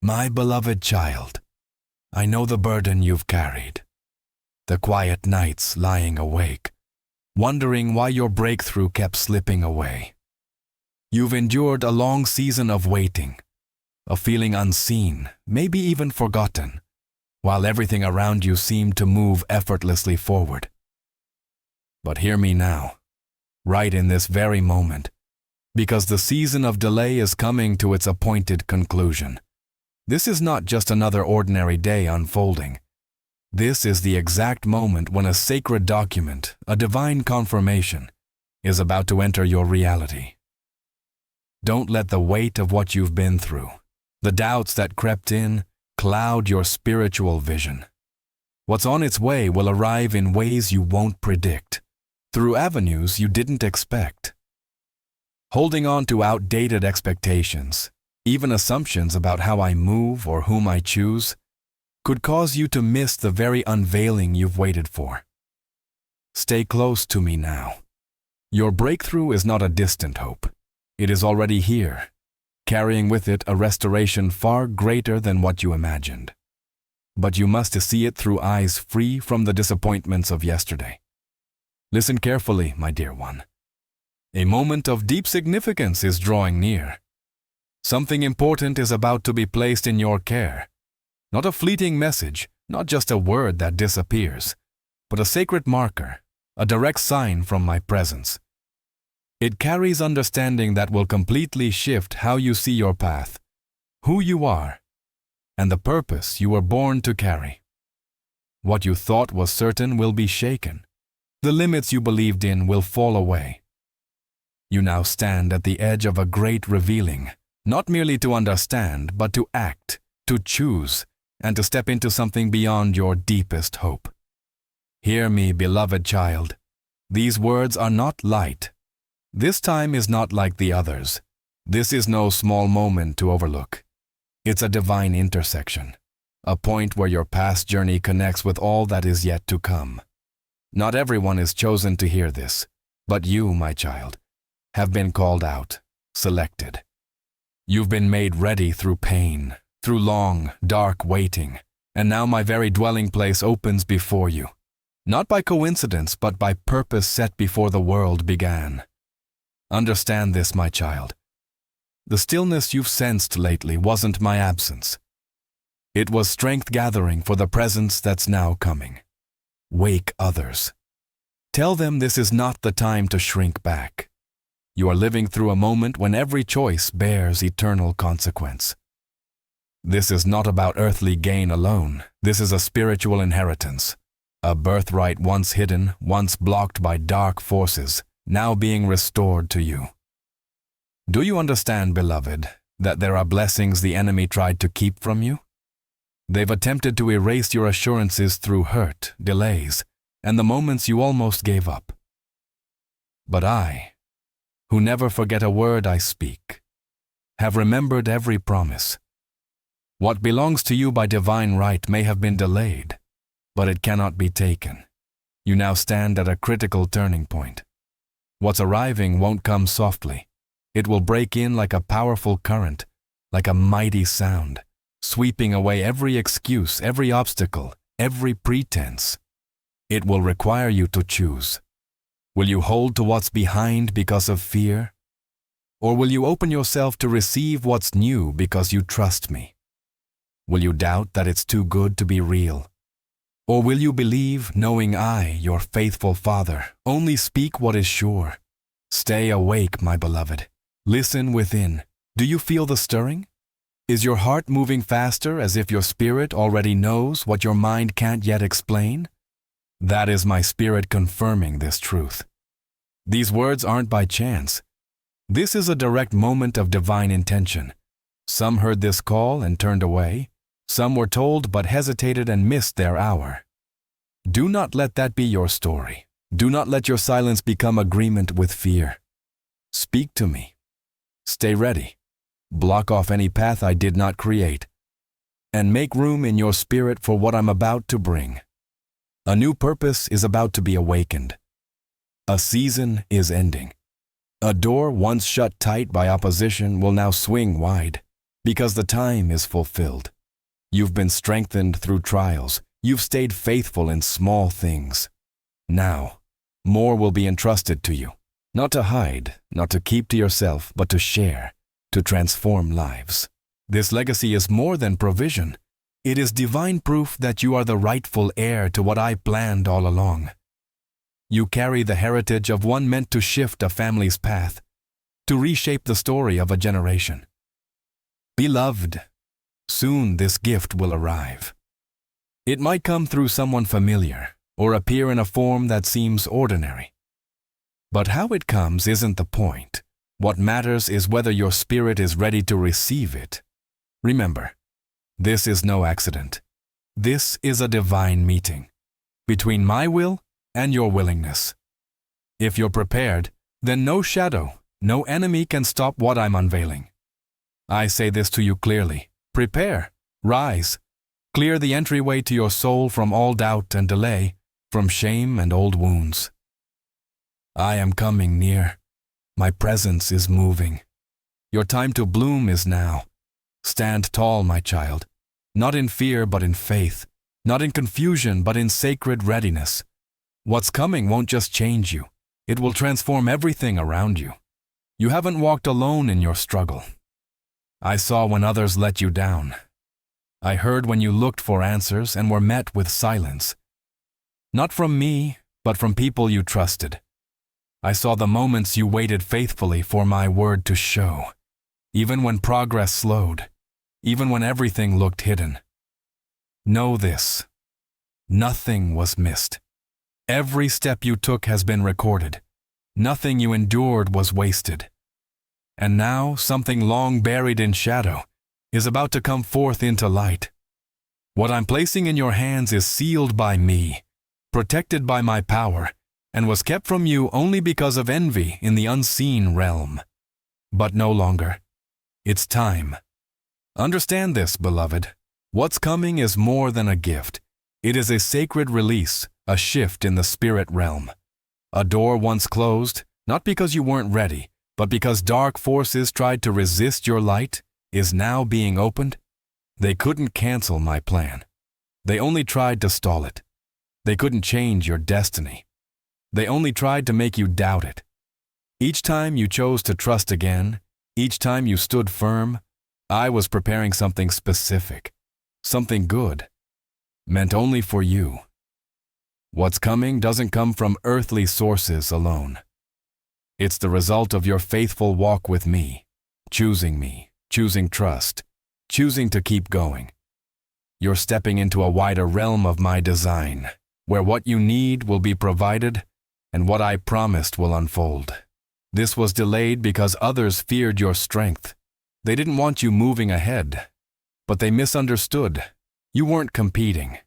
My beloved child, I know the burden you've carried, the quiet nights lying awake, wondering why your breakthrough kept slipping away. You've endured a long season of waiting, of feeling unseen, maybe even forgotten, while everything around you seemed to move effortlessly forward. But hear me now, right in this very moment, because the season of delay is coming to its appointed conclusion. This is not just another ordinary day unfolding. This is the exact moment when a sacred document, a divine confirmation, is about to enter your reality. Don't let the weight of what you've been through, the doubts that crept in, cloud your spiritual vision. What's on its way will arrive in ways you won't predict, through avenues you didn't expect. Holding on to outdated expectations, even assumptions about how I move or whom I choose, could cause you to miss the very unveiling you've waited for. Stay close to me now. Your breakthrough is not a distant hope. It is already here, carrying with it a restoration far greater than what you imagined. But you must see it through eyes free from the disappointments of yesterday. Listen carefully, my dear one. A moment of deep significance is drawing near. Something important is about to be placed in your care. Not a fleeting message, not just a word that disappears, but a sacred marker, a direct sign from my presence. It carries understanding that will completely shift how you see your path, who you are, and the purpose you were born to carry. What you thought was certain will be shaken. The limits you believed in will fall away. You now stand at the edge of a great revealing, not merely to understand, but to act, to choose, and to step into something beyond your deepest hope. Hear me, beloved child. These words are not light. This time is not like the others. This is no small moment to overlook. It's a divine intersection, a point where your past journey connects with all that is yet to come. Not everyone is chosen to hear this, but you, my child, have been called out, selected. You've been made ready through pain, through long, dark waiting, and now my very dwelling place opens before you, not by coincidence, but by purpose set before the world began. Understand this, my child. The stillness you've sensed lately wasn't my absence. It was strength gathering for the presence that's now coming. Wake others. Tell them this is not the time to shrink back. You are living through a moment when every choice bears eternal consequence. This is not about earthly gain alone. This is a spiritual inheritance, a birthright once hidden, once blocked by dark forces, now being restored to you. Do you understand, beloved, that there are blessings the enemy tried to keep from you? They've attempted to erase your assurances through hurt, delays, and the moments you almost gave up. But I, who never forget a word I speak, have remembered every promise. What belongs to you by divine right may have been delayed, but it cannot be taken. You now stand at a critical turning point. What's arriving won't come softly. It will break in like a powerful current, like a mighty sound, sweeping away every excuse, every obstacle, every pretense. It will require you to choose. Will you hold to what's behind because of fear? Or will you open yourself to receive what's new because you trust me? Will you doubt that it's too good to be real? Or will you believe, knowing I, your faithful Father, only speak what is sure? Stay awake, my beloved. Listen within. Do you feel the stirring? Is your heart moving faster as if your spirit already knows what your mind can't yet explain? That is my spirit confirming this truth. These words aren't by chance. This is a direct moment of divine intention. Some heard this call and turned away. Some were told but hesitated and missed their hour. Do not let that be your story. Do not let your silence become agreement with fear. Speak to me. Stay ready. Block off any path I did not create. And make room in your spirit for what I'm about to bring. A new purpose is about to be awakened. A season is ending. A door once shut tight by opposition will now swing wide. Because the time is fulfilled. You've been strengthened through trials. You've stayed faithful in small things. Now, more will be entrusted to you. Not to hide, not to keep to yourself, but to share, to transform lives. This legacy is more than provision. It is divine proof that you are the rightful heir to what I planned all along. You carry the heritage of one meant to shift a family's path, to reshape the story of a generation. Beloved, soon this gift will arrive. It might come through someone familiar or appear in a form that seems ordinary. But how it comes isn't the point. What matters is whether your spirit is ready to receive it. Remember, this is no accident. This is a divine meeting between my will and your willingness. If you're prepared, then no shadow, no enemy can stop what I'm unveiling. I say this to you clearly. Prepare, rise, clear the entryway to your soul from all doubt and delay, from shame and old wounds. I am coming near. My presence is moving. Your time to bloom is now. Stand tall, my child, not in fear but in faith, not in confusion but in sacred readiness. What's coming won't just change you. It will transform everything around you. You haven't walked alone in your struggle. I saw when others let you down. I heard when you looked for answers and were met with silence. Not from me, but from people you trusted. I saw the moments you waited faithfully for my word to show, even when progress slowed, even when everything looked hidden. Know this: nothing was missed. Every step you took has been recorded. Nothing you endured was wasted. And now something long buried in shadow is about to come forth into light. What I'm placing in your hands is sealed by me, protected by my power, and was kept from you only because of envy in the unseen realm. But no longer. It's time. Understand this, beloved. What's coming is more than a gift. It is a sacred release, a shift in the spirit realm. A door once closed, not because you weren't ready, but because dark forces tried to resist your light, is now being opened. They couldn't cancel my plan. They only tried to stall it. They couldn't change your destiny. They only tried to make you doubt it. Each time you chose to trust again, each time you stood firm, I was preparing something specific, something good, meant only for you. What's coming doesn't come from earthly sources alone. It's the result of your faithful walk with me, choosing trust, choosing to keep going. You're stepping into a wider realm of my design, where what you need will be provided and what I promised will unfold. This was delayed because others feared your strength. They didn't want you moving ahead, but they misunderstood. You weren't competing.